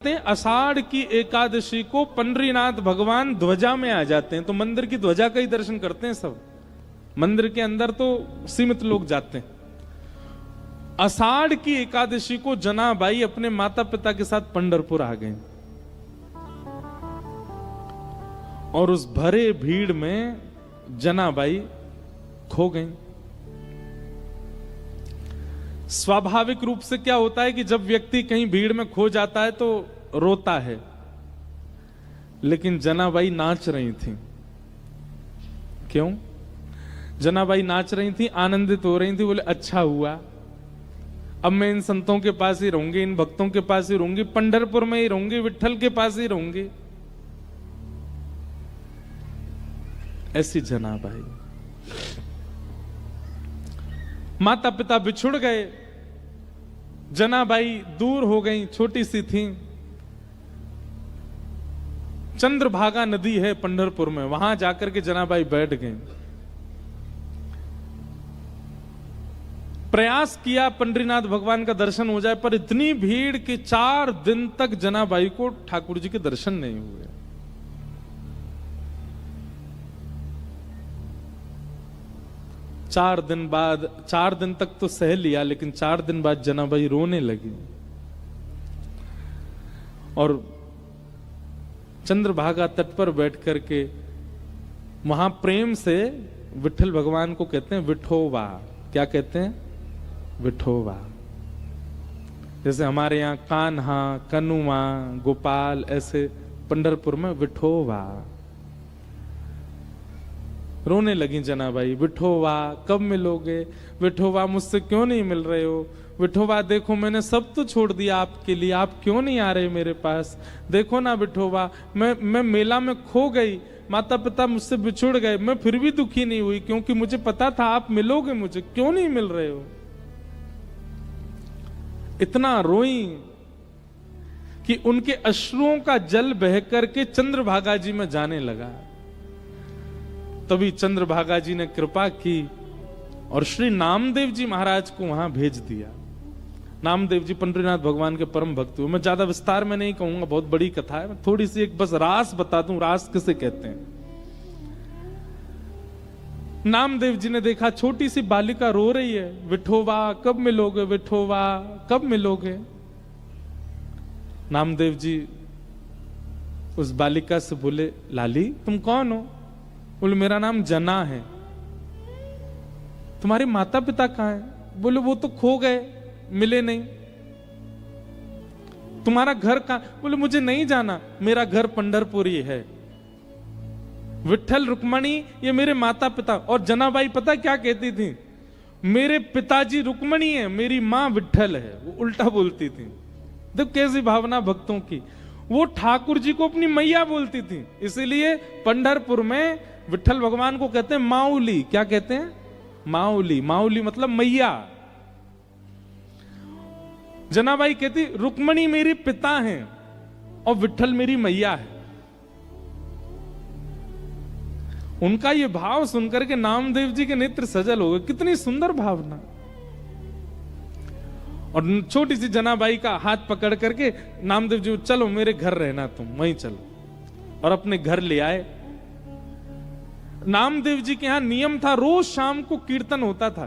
आषाढ़ की एकादशी को पंडरीनाथ भगवान ध्वजा में आ जाते हैं, तो मंदिर की ध्वजा का ही दर्शन करते हैं सब। मंदिर के अंदर तो सीमित लोग जाते हैं। आषाढ़ की एकादशी को जनाबाई अपने माता पिता के साथ पंढरपुर आ गए और उस भरे भीड़ में जनाबाई खो गई। स्वाभाविक रूप से क्या होता है कि जब व्यक्ति कहीं भीड़ में खो जाता है तो रोता है, लेकिन जनाबाई नाच रही थी। क्यों? जनाबाई नाच रही थी, आनंदित हो रही थी। बोले अच्छा हुआ, अब मैं इन संतों के पास ही रहूंगी, इन भक्तों के पास ही रहूंगी, पंढरपुर में ही रहूंगी, विट्ठल के पास ही रहूंगी। ऐसी जनाबाई। माता पिता बिछुड़ गए, जनाबाई दूर हो गई, छोटी सी थी। चंद्रभागा नदी है पंढरपुर में, वहां जाकर के जनाबाई बैठ गई। प्रयास किया पंडरीनाथ भगवान का दर्शन हो जाए, पर इतनी भीड़ कि 4 दिन तक जनाबाई को ठाकुर जी के दर्शन नहीं हुए। चार दिन तक तो सह लिया, लेकिन 4 दिन बाद जनाबाई रोने लगी और चंद्रभागा तट पर बैठ करके वहां प्रेम से विट्ठल भगवान को कहते हैं विठोबा। क्या कहते हैं? विठोबा। जैसे हमारे यहाँ कान्हा, कनुआ, गोपाल, ऐसे पंढरपुर में विठोबा। रोने लगी जनाबाई, विठोबा कब मिलोगे? विठोबा मुझसे क्यों नहीं मिल रहे हो? विठोबा देखो मैंने सब तो छोड़ दिया आपके लिए, आप क्यों नहीं आ रहे मेरे पास? देखो ना विठोबा, मैं मेला में खो गई, माता पिता मुझसे बिछुड़ गए, मैं फिर भी दुखी नहीं हुई क्योंकि मुझे पता था आप मिलोगे मुझे, क्यों नहीं मिल रहे हो? इतना रोई कि उनके अश्रुओं का जल बह करके चंद्रभागा जी में जाने लगा। तभी चंद्रभागा जी ने कृपा की और श्री नामदेव जी महाराज को वहां भेज दिया। नामदेव जी पंडरीनाथ भगवान के परम भक्त हुए। मैं ज्यादा विस्तार में नहीं कहूंगा, बहुत बड़ी कथा है। थोड़ी सी एक बस रास बता दूं, रास किसे कहते हैं। नामदेव जी ने देखा छोटी सी बालिका रो रही है, विठोबा कब मिलोगे? विठोबा कब मिलोगे? नामदेव जी उस बालिका से बोले, लाली तुम कौन हो? बोले मेरा नाम जना है। तुम्हारे माता पिता कहां हैं? बोले वो तो खो गए, मिले नहीं। तुम्हारा घर कहां? बोले मुझे नहीं जाना, मेरा घर पंढरपुर ही है। विट्ठल रुक्मणी ये मेरे माता पिता। और जनाबाई पता क्या कहती थी? मेरे पिताजी रुक्मणी है, मेरी मां विट्ठल है। वो उल्टा बोलती थी। देखो कैसी भावना भक्तों की। वो ठाकुर जी को अपनी मैया बोलती थी। इसीलिए पंढरपुर में विट्ठल भगवान को कहते हैं माउली। क्या कहते हैं? माउली। माउली मतलब मैया। जनाबाई कहती रुक्मणी मेरी पिता हैं और विट्ठल मेरी मैया है। उनका ये भाव सुनकर के नामदेव जी के नेत्र सजल हो गए। कितनी सुंदर भावना। और छोटी सी जनाबाई का हाथ पकड़ करके नामदेव जी, चलो मेरे घर रहना, तुम वहीं चलो। और अपने घर ले आए। नामदेव जी के यहां नियम था, रोज शाम को कीर्तन होता था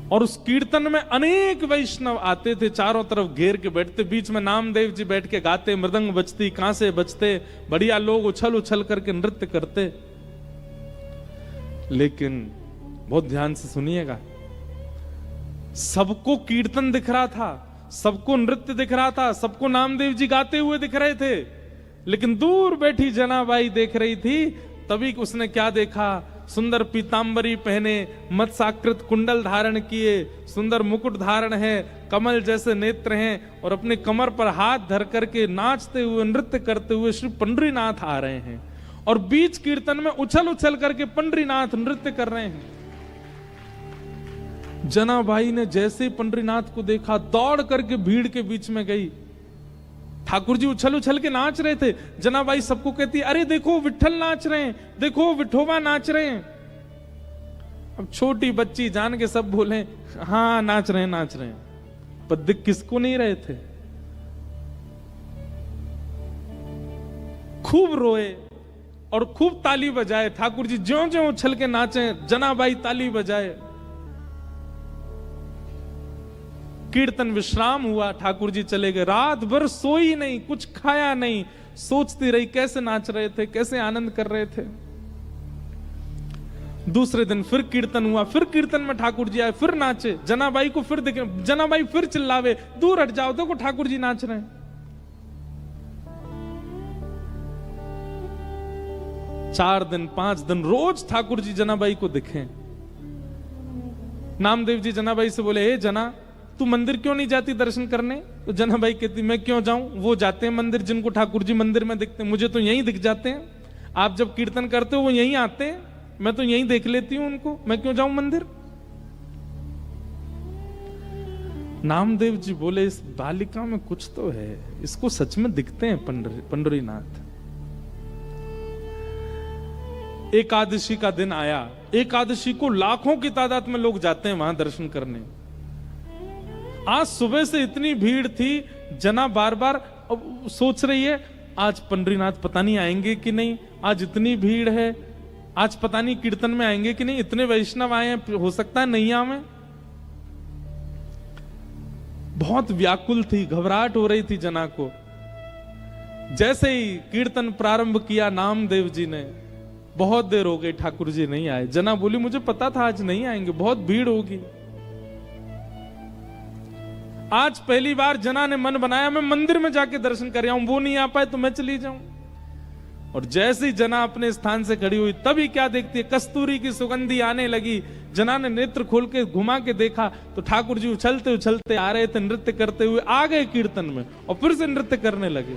और उस कीर्तन में अनेक वैष्णव आते थे, चारों तरफ घेर के बैठते। बीच में नामदेव जी बैठ के गाते, मृदंग बजती, कांसे बजते, बढ़िया लोग उछल उछल करके नृत्य करते। लेकिन बहुत ध्यान से सुनिएगा, सबको कीर्तन दिख रहा था, सबको नृत्य दिख रहा था, सबको नामदेव जी गाते हुए दिख रहे थे, लेकिन दूर बैठी जनाबाई देख रही थी। तभी उसने क्या देखा? सुंदर पीतांबरी पहने, मत्स्याकृत कुंडल धारण किए, सुंदर मुकुट धारण है, कमल जैसे नेत्र हैं और अपने कमर पर हाथ धर करके नाचते हुए, नृत्य करते हुए श्री पंडरीनाथ आ रहे हैं। और बीच कीर्तन में उछल उछल करके पंडरीनाथ नृत्य कर रहे हैं। जनाबाई ने जैसे पंडरीनाथ को देखा, दौड़ करके भीड़ के बीच में गई। ठाकुर जी उछल उछल के नाच रहे थे। जनाबाई सबको कहती, अरे देखो विट्ठल नाच रहे हैं, देखो विठोबा नाच रहे हैं। अब छोटी बच्ची जान के सब बोले हाँ नाच रहे हैं, नाच रहे हैं। पर दिख किसको नहीं रहे थे। खूब रोए और खूब ताली बजाए। ठाकुर जी ज्यों ज्यों उछल के नाचे, जनाबाई ताली बजाए। कीर्तन विश्राम हुआ, ठाकुर जी चले गए। रात भर सोई नहीं, कुछ खाया नहीं, सोचती रही कैसे नाच रहे थे, कैसे आनंद कर रहे थे। दूसरे दिन फिर कीर्तन हुआ, फिर कीर्तन में ठाकुर जी आए, फिर नाचे। जनाबाई को फिर दिखे, जनाबाई फिर चिल्लावे, दूर हट जाओ, देखो ठाकुर जी नाच रहे हैं। 4 दिन 5 दिन रोज ठाकुर जी जनाबाई को दिखे। नामदेव जी जनाबाई से बोले, हे जना, तू मंदिर क्यों नहीं जाती दर्शन करने? तो जनाबाई कहती, मैं क्यों जाऊं, वो जाते हैं मंदिर, जिनको ठाकुर जी मंदिर में दिखते हैं, मुझे तो यहीं दिख जाते हैं। आप जब कीर्तन करते हो वो यहीं आते हैं, मैं तो यहीं देख लेती हूं उनको, मैं क्यों जाऊं मंदिर? नामदेव जी बोले, इस बालिका में कुछ तो है, इसको सच में दिखते हैं पंडरीनाथ। एकादशी का दिन आया। एकादशी को लाखों की तादाद में लोग जाते हैं वहां दर्शन करने। आज सुबह से इतनी भीड़ थी, जना बार बार सोच रही है, आज पंडरीनाथ पता नहीं आएंगे कि नहीं, आज इतनी भीड़ है, आज पता नहीं कीर्तन में आएंगे कि नहीं, इतने वैष्णव आए हैं, हो सकता है नहीं आवे। बहुत व्याकुल थी, घबराहट हो रही थी जना को। जैसे ही कीर्तन प्रारंभ किया नामदेव जी ने, बहुत देर हो गई ठाकुर जी नहीं आए। जना बोली, मुझे पता था आज नहीं आएंगे, बहुत भीड़ होगी। आज पहली बार जना ने मन बनाया, मैं मंदिर में जाके दर्शन कर आऊं, वो नहीं आ पाए तो मैं चली जाऊं। और जैसे ही जना अपने स्थान से खड़ी हुई, तभी क्या देखती है, कस्तूरी की सुगंधी आने लगी। जना ने नेत्र खोल के घुमा के देखा तो ठाकुर जी उछलते उछलते आ रहे थे, नृत्य करते हुए आ गए कीर्तन में और फिर से नृत्य करने लगे।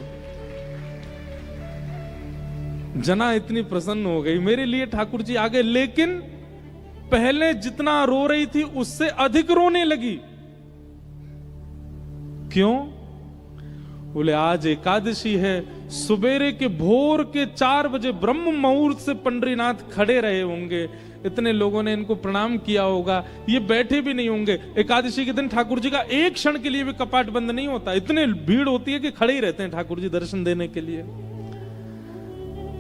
जना इतनी प्रसन्न हो गई, मेरे लिए ठाकुर जी आ गए। लेकिन पहले जितना रो रही थी उससे अधिक रोने लगी। क्यों? बोले, आज एकादशी है, सुबेरे के भोर के 4 बजे ब्रह्म मुहूर्त से पंडरीनाथ खड़े रहे होंगे, इतने लोगों ने इनको प्रणाम किया होगा, ये बैठे भी नहीं होंगे। एकादशी के दिन ठाकुर जी का एक क्षण के लिए भी कपाट बंद नहीं होता, इतने भीड़ होती है कि खड़े ही रहते हैं ठाकुर जी दर्शन देने के लिए।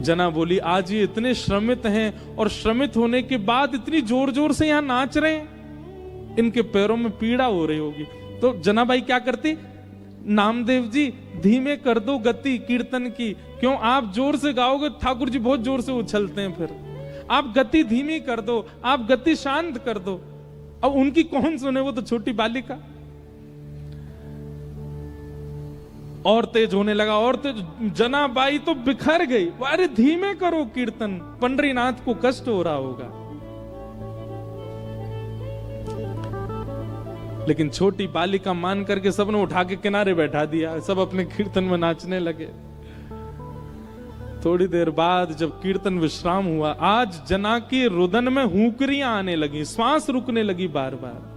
जना बोली, आज ये इतने श्रमित हैं और श्रमित होने के बाद इतनी जोर जोर से यहां नाच रहे हैं, इनके पैरों में पीड़ा हो रही होगी। तो जनाबाई क्या करती, नामदेव जी धीमे कर दो गति कीर्तन की, क्यों आप जोर से गाओगे ठाकुर जी बहुत जोर से उछलते हैं, फिर आप गति धीमी कर दो, आप गति शांत कर दो। अब उनकी कौन सुने, वो तो छोटी बालिका। और तेज होने लगा, और तेज। जनाबाई तो बिखर गई, अरे धीमे करो कीर्तन, पंडरीनाथ को कष्ट हो रहा होगा। लेकिन छोटी बालिका मान करके सबने उठा के किनारे बैठा दिया, सब अपने कीर्तन में नाचने लगे। थोड़ी देर बाद जब कीर्तन विश्राम हुआ, आज जना की रुदन में हुंकरियां आने लगी, श्वास रुकने लगी बार बार,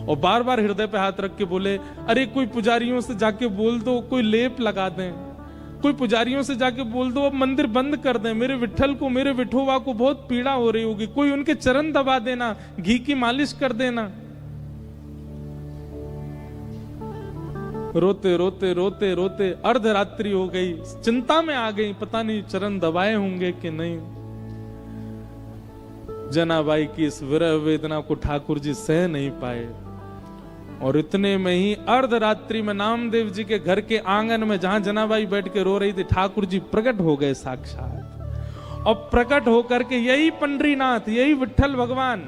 और बार बार हृदय पे हाथ रख के बोले, अरे कोई पुजारियों से जाके बोल दो कोई लेप लगा दें, कोई पुजारियों से जाके बोल दो अब मंदिर बंद कर दें, मेरे विठल को, मेरे विठोबा को बहुत पीड़ा हो रही होगी, कोई उनके चरण दबा देना, घी की मालिश कर देना। रोते रोते रोते रोते अर्धरात्रि हो गई, चिंता में आ गई, पता नहीं चरण दबाए होंगे कि नहीं। जनाबाई की इस विरह वेदना को ठाकुर जी सह नहीं पाए, और इतने में ही अर्धरात्रि में नामदेव जी के घर के आंगन में जहां जनाबाई बैठ के रो रही थी, ठाकुर जी प्रकट हो गए साक्षात। और प्रकट होकर के यही पंडरीनाथ, यही विठल भगवान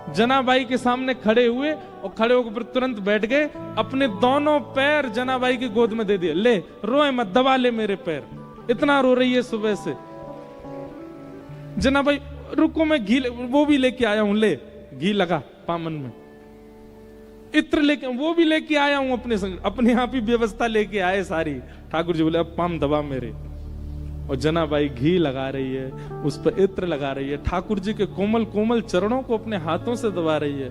जनाबाई के सामने खड़े हुए, और खड़े होकर तुरंत बैठ गए, अपने दोनों पैर जनाबाई की गोद में दे दिए, ले रोए मत, दबा ले मेरे पैर, इतना रो रही है सुबह से। जनाबाई, रुको मैं घी वो भी लेके आया हूं, ले घी लगा पामन में, इत्र लेके वो भी लेके आया हूं अपने संग, अपने आप ही व्यवस्था लेके आए सारी। ठाकुर जी बोले, अब पाम दबा मेरे, और जनाबाई घी लगा रही है, उस पर इत्र लगा रही है, ठाकुर जी के कोमल कोमल चरणों को अपने हाथों से दबा रही है।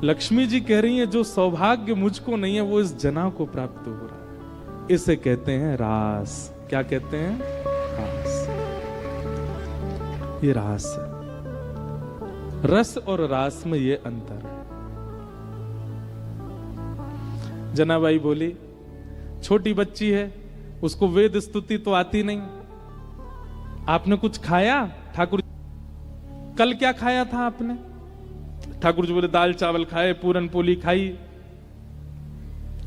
लक्ष्मी जी कह रही है, जो सौभाग्य मुझको नहीं है वो इस जना को प्राप्त हो रहा है। इसे कहते हैं रास। क्या कहते हैं? रास। ये रास है। रस और रास में ये अंतर है। जनाबाई बोली, छोटी बच्ची है, उसको वेद स्तुति तो आती नहीं। आपने कुछ खाया? ठाकुर, कल क्या खाया था आपने? ठाकुर जी बोले, दाल चावल खाए, पूरन पोली खाई।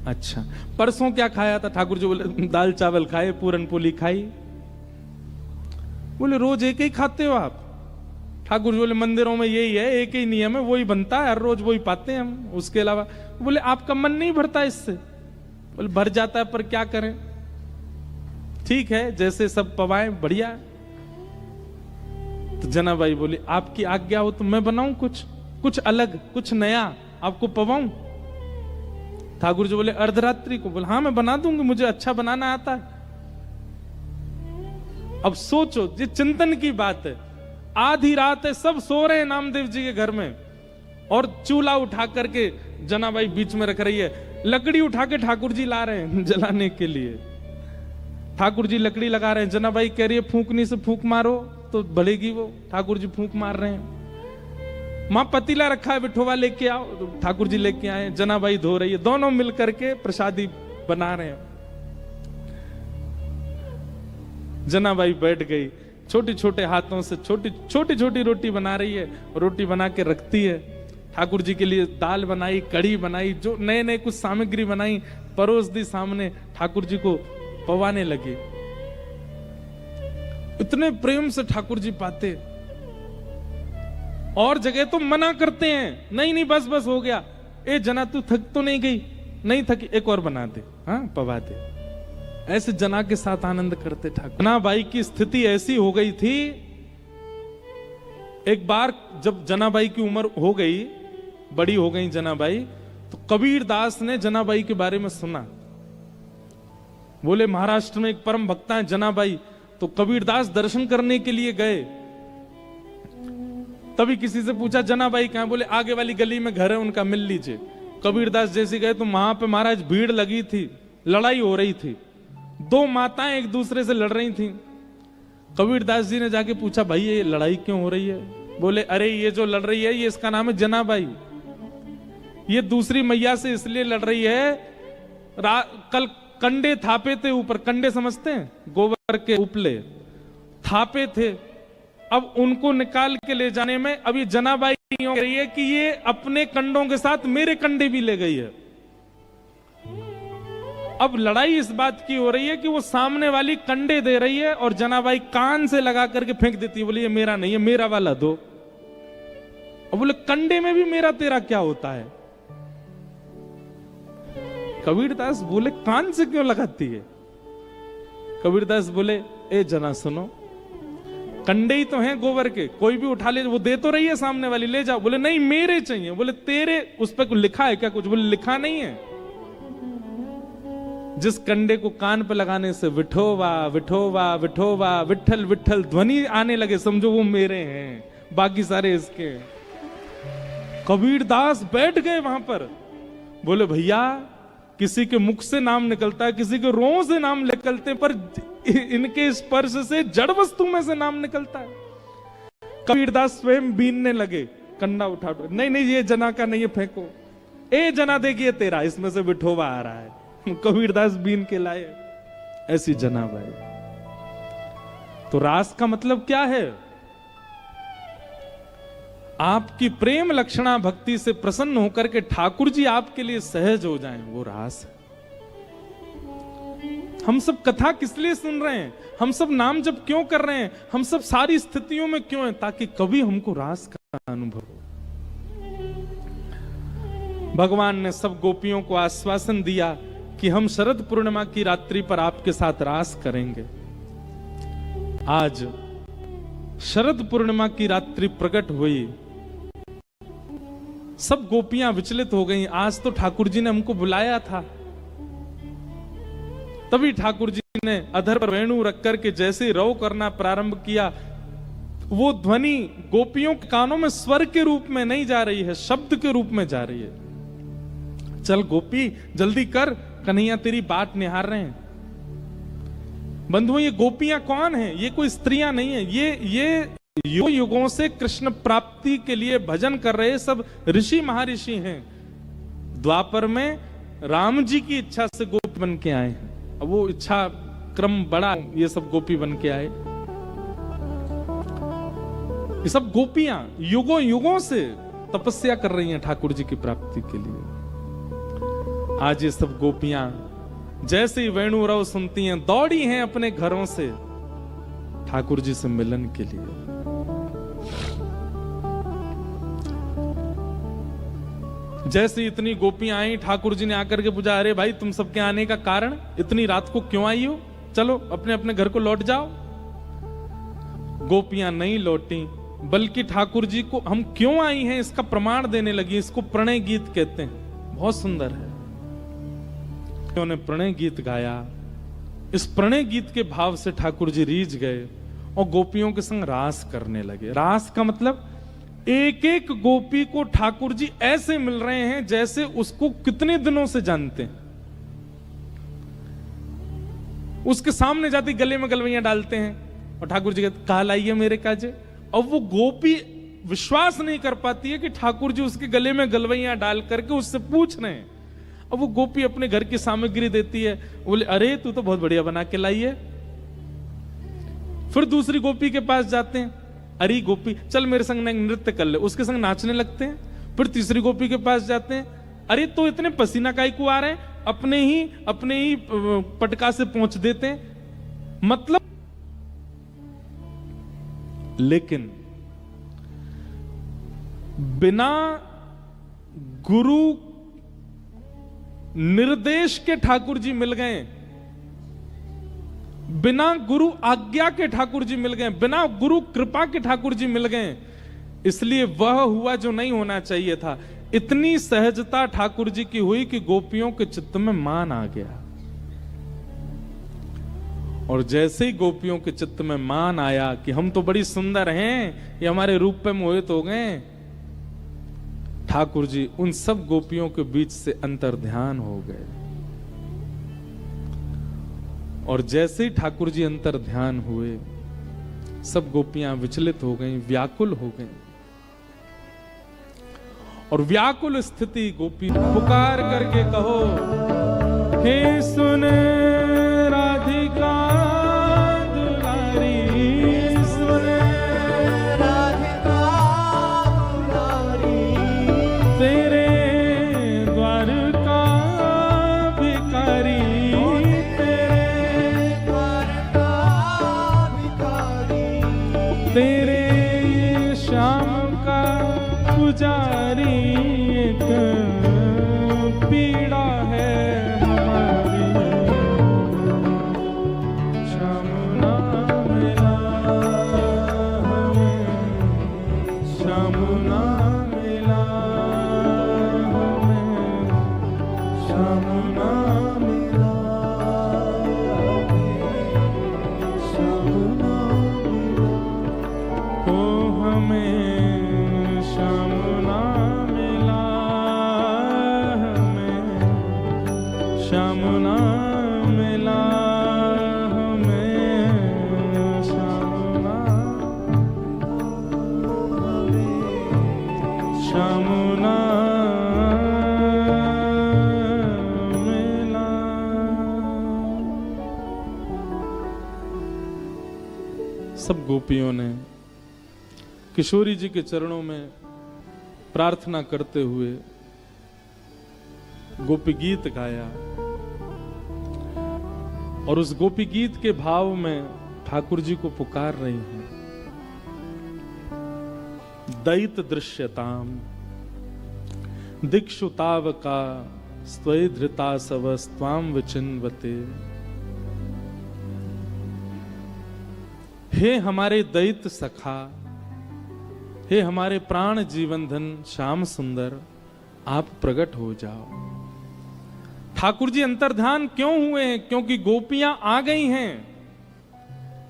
अच्छा, परसों क्या खाया था? ठाकुर जी बोले, दाल चावल खाए, पूरन पोली खाई। बोले, रोज एक ही खाते हो आप? ठाकुर जी बोले, मंदिरों में यही है, एक ही नियम है, वही बनता है, हर रोज वही पाते हैं हम, उसके अलावा। बोले, आपका मन नहीं भरता इससे? बोले, भर जाता है, पर क्या करें, ठीक है, जैसे सब पवाएं, बढ़िया। तो जनाबाई बोली, आपकी आज्ञा हो तो मैं बनाऊं कुछ अलग, कुछ नया, आपको पवाऊं? ठाकुर जी बोले, अर्धरात्रि को? बोले, हाँ मैं बना दूंगी, मुझे अच्छा बनाना आता है। अब सोचो, ये चिंतन की बात है, आधी रात है, सब सो रहे हैं नामदेव जी के घर में, और चूल्हा उठा करके जनाबाई बीच में रख रही है, लकड़ी उठा के ठाकुर जी ला रहे हैं जलाने के लिए। ठाकुर जी लकड़ी लगा रहे हैं, जनाबाई कह रही है फूंकनी से फूंक मारो तो बढ़ेगी वो। ठाकुर जी फूंक मार रहे हैं। मां पतीला रखा है, बिठोवा लेके आओ, तो ठाकुर जी लेके आए, जनाबाई धो रही है, दोनों मिलकर के प्रसादी बना रहे हैं। जनाबाई बैठ गई, छोटे छोटे हाथों से छोटी छोटी रोटी बना रही है, रोटी बना के रखती है। ठाकुर जी के लिए दाल बनाई, कढ़ी बनाई, जो नए नए कुछ सामग्री बनाई, परोस दी सामने, ठाकुर जी को पवाने लगे। इतने प्रेम से ठाकुर जी पाते। और जगह तो मना करते हैं, नहीं नहीं बस बस हो गया, ए जना तू थक तो नहीं गई? नहीं थकी, एक और बना दे, हाँ पवा दे। ऐसे जना के साथ आनंद करते ठाकुर। जनाबाई की स्थिति ऐसी हो गई थी, एक बार जब जनाबाई की उम्र हो गई, बड़ी हो गई जनाबाई, तो कबीर दास ने जनाबाई के बारे में सुना। बोले, महाराष्ट्र में एक परम भक्ता है जनाबाई। तो कबीर दास दर्शन करने के लिए गए, तभी किसी से पूछा, जनाबाई कहां? बोले, आगे वाली गली में घर है उनका, मिल लीजिए। कबीर दास जैसे गए तो वहां पे महाराज भीड़ लगी थी, लड़ाई हो रही थी, दो माताएं एक दूसरे से लड़ रही थी। कबीर दास जी ने जाके पूछा, भाई ये लड़ाई क्यों हो रही है? बोले, अरे ये जो लड़ रही है, ये इसका नाम है जनाबाई, ये दूसरी मैया से इसलिए लड़ रही है, कल कंडे थापे थे ऊपर, कंडे समझते हैं, गोबर के उपले थापे थे, अब उनको निकाल के ले जाने में अब ये जनाबाई कह रही है कि ये अपने कंडों के साथ मेरे कंडे भी ले गई है। अब लड़ाई इस बात की हो रही है कि वो सामने वाली कंडे दे रही है और जनाबाई कान से लगा करके फेंक देती है, बोली ये मेरा नहीं है, मेरा वाला दो। और बोले, कंडे में भी मेरा तेरा क्या होता है? कबीरदास बोले, कान से क्यों लगाती है? कबीरदास बोले, ए जना सुनो, कंडे ही तो हैं गोबर के, कोई भी उठा ले, वो दे तो रही है सामने वाली, ले जाओ। बोले, नहीं मेरे चाहिए। बोले, तेरे उस पर कुछ लिखा है क्या? कुछ। बोले, लिखा नहीं है। जिस कंडे को कान पे लगाने से विठोवा विठोवा विठोवा विठल विठल ध्वनि आने लगे, समझो वो मेरे हैं, बाकी सारे इसके। कबीरदास बैठ गए वहां पर। बोले, भैया किसी के मुख से नाम निकलता है, किसी के रों से नाम निकलते हैं, पर इनके स्पर्श से जड़ वस्तु में से नाम निकलता है। कबीरदास स्वयं बीनने लगे, कंडा उठा, नहीं नहीं ये जना का नहीं है, फेंको। ए जना देखिए तेरा, इसमें से विठोवा आ रहा है। कबीरदास बीन के लाए। ऐसी जनाबाई। तो रास का मतलब क्या है? आपकी प्रेम लक्षणा भक्ति से प्रसन्न होकर के ठाकुर जी आपके लिए सहज हो जाएं, वो रास है। हम सब कथा किस लिए सुन रहे हैं? हम सब नाम जप क्यों कर रहे हैं? हम सब सारी स्थितियों में क्यों हैं? ताकि कभी हमको रास का अनुभव हो। भगवान ने सब गोपियों को आश्वासन दिया कि हम शरद पूर्णिमा की रात्रि पर आपके साथ रास करेंगे। आज शरद पूर्णिमा की रात्रि प्रकट हुई, सब गोपियां विचलित हो गईं। आज तो ठाकुर जी ने हमको बुलाया था। तभी ठाकुर जी ने अधर पर वेणु रख करके जैसे ही रव करना प्रारंभ किया, वो ध्वनि गोपियों के कानों में स्वर के रूप में नहीं जा रही है, शब्द के रूप में जा रही है। चल गोपी जल्दी कर, कन्हैया तेरी बात निहार रहे हैं। बंधुओं, ये गोपियां कौन हैं? ये कोई स्त्रियां नहीं है, ये युगों से कृष्ण प्राप्ति के लिए भजन कर रहे सब ऋषि महर्षि हैं। द्वापर में राम जी की इच्छा से गोपी बन के आए हैं। अब वो इच्छा क्रम बड़ा, ये सब गोपी बन के आए। ये सब गोपियां युगों युगों से तपस्या कर रही हैं ठाकुर जी की प्राप्ति के लिए। आज ये सब गोपियां जैसे ही वेणु रव सुनती हैं, दौड़ी हैं अपने घरों से ठाकुर जी से मिलन के लिए। जैसे इतनी गोपियां आई, ठाकुर जी ने आकर के पूछा, अरे भाई तुम सबके आने का कारण, इतनी रात को क्यों आई हो, चलो अपने अपने घर को लौट जाओ। गोपियां नहीं लौटी, बल्कि ठाकुर जी को हम क्यों आई हैं इसका प्रमाण देने लगी। इसको प्रणय गीत कहते हैं, बहुत सुंदर है। उन्होंने प्रणय गीत गाया। इस प्रणय गीत के भाव से ठाकुर जी रीझ गए और गोपियों के संग रास करने लगे। रास का मतलब एक एक गोपी को ठाकुर जी ऐसे मिल रहे हैं जैसे उसको कितने दिनों से जानते हैं। उसके सामने जाती गले में गलवैयां डालते हैं और ठाकुर जी कहते, कहा लाइए मेरे काजे। और वो गोपी विश्वास नहीं कर पाती है कि ठाकुर जी उसके गले में गलवैयां डाल करके उससे पूछ रहे हैं। अब वो गोपी अपने घर की सामग्री देती है, बोले अरे तू तो बहुत बढ़िया बना के लाई है। फिर दूसरी गोपी के पास जाते हैं, अरे गोपी चल मेरे संग नृत्य कर ले, उसके संग नाचने लगते हैं। फिर तीसरी गोपी के पास जाते हैं, अरे तो इतने पसीना काहे को आ रहे हैं, अपने ही पटका से पहुंच देते हैं। मतलब लेकिन बिना गुरु निर्देश के ठाकुर जी मिल गए, बिना गुरु आज्ञा के ठाकुर जी मिल गए, बिना गुरु कृपा के ठाकुर जी मिल गए। इसलिए वह हुआ जो नहीं होना चाहिए था। इतनी सहजता ठाकुर जी की हुई कि गोपियों के चित्त में मान आ गया। और जैसे ही गोपियों के चित्त में मान आया कि हम तो बड़ी सुंदर हैं, ये हमारे रूप पे मोहित हो गए, ठाकुर जी उन सब गोपियों के बीच से अंतर्ध्यान हो गए। और जैसे ही ठाकुर जी अंतर्ध्यान हुए, सब गोपियां विचलित हो गईं, व्याकुल हो गईं। और व्याकुल स्थिति गोपी पुकार करके कहो, हे सुन राधिका दुलारी, सुन राधिका दुलारी, तेरे द्वार का भिखारी, तेरे द्वार का भिखारी, तेरे श्याम का पुजारी, एक पीड़ा है हमारी, श्याम ना मिला हमें, श्याम ना मिला हमें, श्याम ना मिला हमें, श्याम ना मिला हो हमें, श्याम ना मिला हमें, श्याम ना मिला हमें, श्याम ना श्याम ना मिला। सब गोपियों ने किशोरी जी के चरणों में प्रार्थना करते हुए गोपी गीत गाया। और उस गोपी गीत के भाव में ठाकुर जी को पुकार रही हैं, दैत दृश्यताम दिक्षु तावका स्वै धृता सव स्वाम विचिन्वते। हे हमारे दैत सखा, हे हमारे प्राण जीवन धन श्याम सुंदर, आप प्रकट हो जाओ। ठाकुर जी अंतर्ध्यान क्यों हुए हैं? क्योंकि गोपियां आ गई हैं,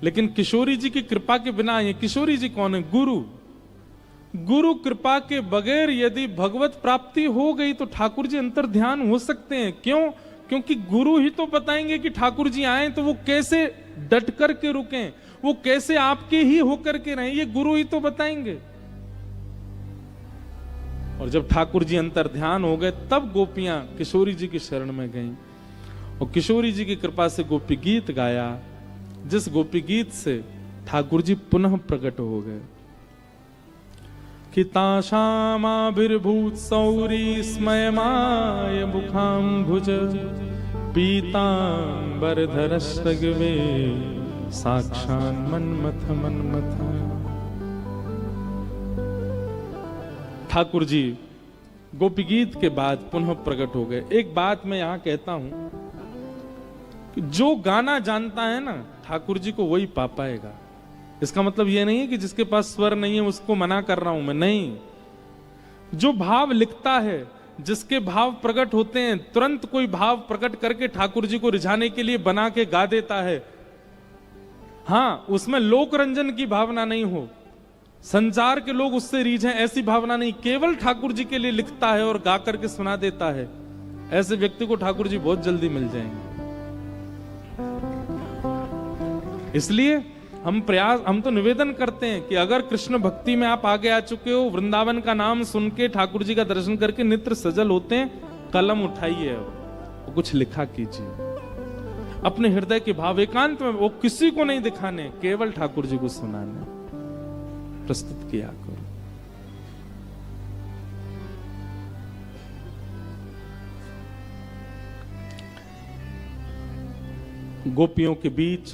लेकिन किशोरी जी की कृपा के बिना ये किशोरी जी कौन है? गुरु। गुरु कृपा के बगैर यदि भगवत प्राप्ति हो गई तो ठाकुर जी अंतर्ध्यान हो सकते हैं। क्यों? क्योंकि गुरु ही तो बताएंगे कि ठाकुर जी आए तो वो कैसे डट करके रुकें, वो कैसे आपके ही होकर के रहें, ये गुरु ही तो बताएंगे। और जब ठाकुर जी अंतर ध्यान हो गए तब गोपियां किशोरी जी की शरण में गईं और किशोरी जी की कृपा से गोपी गीत गाया, जिस गोपी गीत से ठाकुर जी पुनः प्रकट हो गए। कि ताशामाभिर्भूत सौरी स्मयमाय मुखाम्भुज पीतांबरधरश्रगवे साक्षान् मन्मथ मन्मथ। ठाकुर जी गोपी गीत के बाद पुनः प्रकट हो गए। एक बात मैं यहां कहता हूं कि जो गाना जानता है ना ठाकुर जी को वही पा पाएगा। इसका मतलब यह नहीं है कि जिसके पास स्वर नहीं है उसको मना कर रहा हूं मैं, नहीं। जो भाव लिखता है, जिसके भाव प्रकट होते हैं, तुरंत कोई भाव प्रकट करके ठाकुर जी को रिझाने के लिए बना के गा देता है। हां, उसमें लोक रंजन की भावना नहीं हो, संसार के लोग उससे रीझें ऐसी भावना नहीं, केवल ठाकुर जी के लिए लिखता है और गा करके सुना देता है। ऐसे व्यक्ति को ठाकुर जी बहुत जल्दी मिल जाएंगे। इसलिए हम तो निवेदन करते हैं कि अगर कृष्ण भक्ति में आप आगे आ चुके हो, वृंदावन का नाम सुन के ठाकुर जी का दर्शन करके नेत्र सजल होते हैं, कलम उठाइए और कुछ लिखा कीजिए। अपने हृदय के भाव एकांत में, वो किसी को नहीं दिखाने, केवल ठाकुर जी को सुनाने प्रस्तुत किया करो। गोपियों के बीच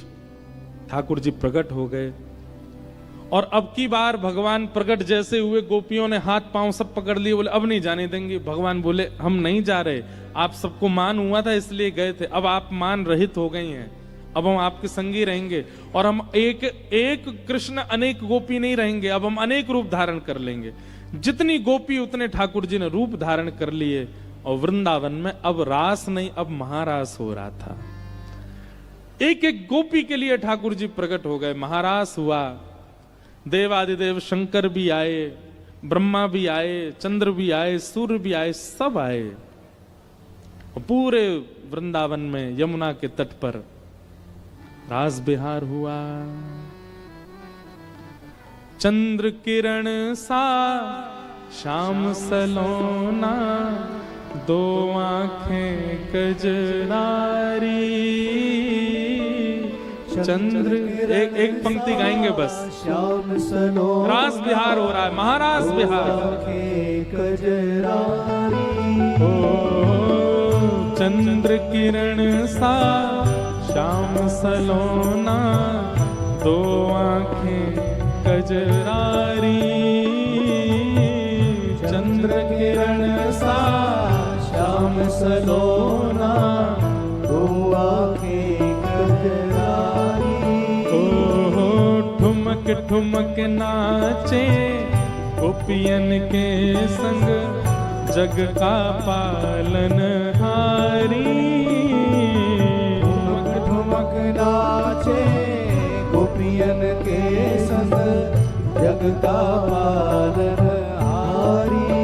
ठाकुर जी प्रकट हो गए और अब की बार भगवान प्रकट जैसे हुए, गोपियों ने हाथ पांव सब पकड़ लिए, बोले अब नहीं जाने देंगे। भगवान बोले हम नहीं जा रहे, आप सबको मान हुआ था इसलिए गए थे, अब आप मान रहित हो गई हैं, अब हम आपके संगी रहेंगे और हम एक कृष्ण अनेक गोपी नहीं रहेंगे, अब हम अनेक रूप धारण कर लेंगे। जितनी गोपी उतने ठाकुर जी ने रूप धारण कर लिए और वृंदावन में अब रास नहीं, अब महारास हो रहा था। एक एक गोपी के लिए ठाकुर जी प्रकट हो गए, महारास हुआ। देवादिदेव शंकर भी आए, ब्रह्मा भी आए, चंद्र भी आए, सूर्य भी आए, सब आए। और पूरे वृंदावन में यमुना के तट पर रास बिहार हुआ। चंद्र किरण सा श्याम सलोना, दो आंखें कजरारी। चंद्र एक पंक्ति गाएंगे बस। श्याम सलोना, रास बिहार हो रहा है, महारास बिहार। ओ चंद्र किरण सा श्याम सलोना, दो आंखें कजरारी। चंद्र किरण सा श्याम सलोना, दो आंखें कजरारी। ओ ठुमक ठुमक नाचे गोपियन के संग, जग का पालन हारी। ठुमक नाचे गोपियन के संग, जग का पालन हारी।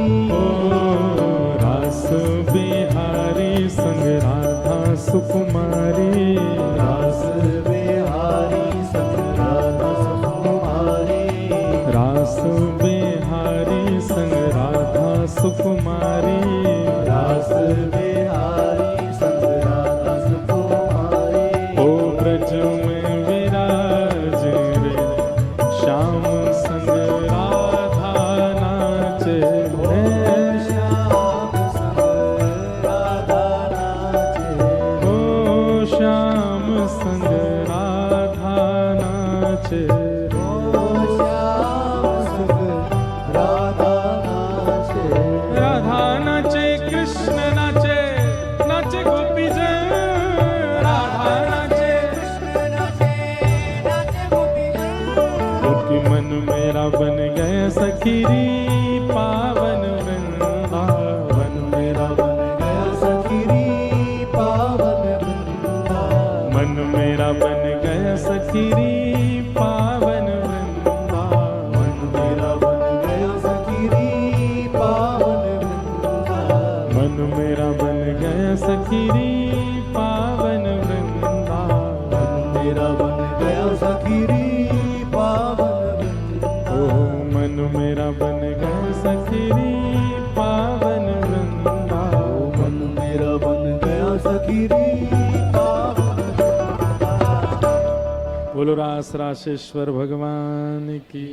रास बिहारी संग राधा सुकुमारी। रास बिहारी संग राधा सुकुमारी। रास बिहारी संग राधा सुकुमारी। रास बिहारी संग राधा सुकुमारी। ओ ब्रज में विराज रे, श्याम संग राधा नाचे रे। श्याम संग राधा नाचे। ओ श्याम संग राधा नाचे। ओ श्याम संग राधा नाचे। राधा नाचे, कृष्ण नाचे, नाचे गोपी जन। राधा नाचे, कृष्ण नाचे, नाचे गोपी जन। क्योंकि मन मेरा बन गया सखीरी, पावन वृंदावन मेरा बन गया सखीरी, पावन वृंदावन। मन मेरा बन गया सखीरी, पावन वृंदावन। मन मेरा बन गया सखीरी, पावन वृंदावन। मन मेरा बन गया सखीरी, पावन वृंदावन। मन मेरा बन गया सखीरी, पावन वृंदावन। ओ मन मेरा बन गया सखीरी, गिरी पावन बोलो रास राशेश्वर भगवान की।